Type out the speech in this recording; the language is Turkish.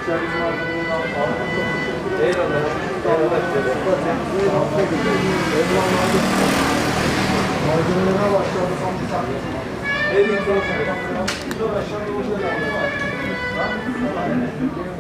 servis malzemeleri aldım. Eyvallah. Malzemelere başladı son bir saniye. Eyvallah. Aşağıda hoşça kalın.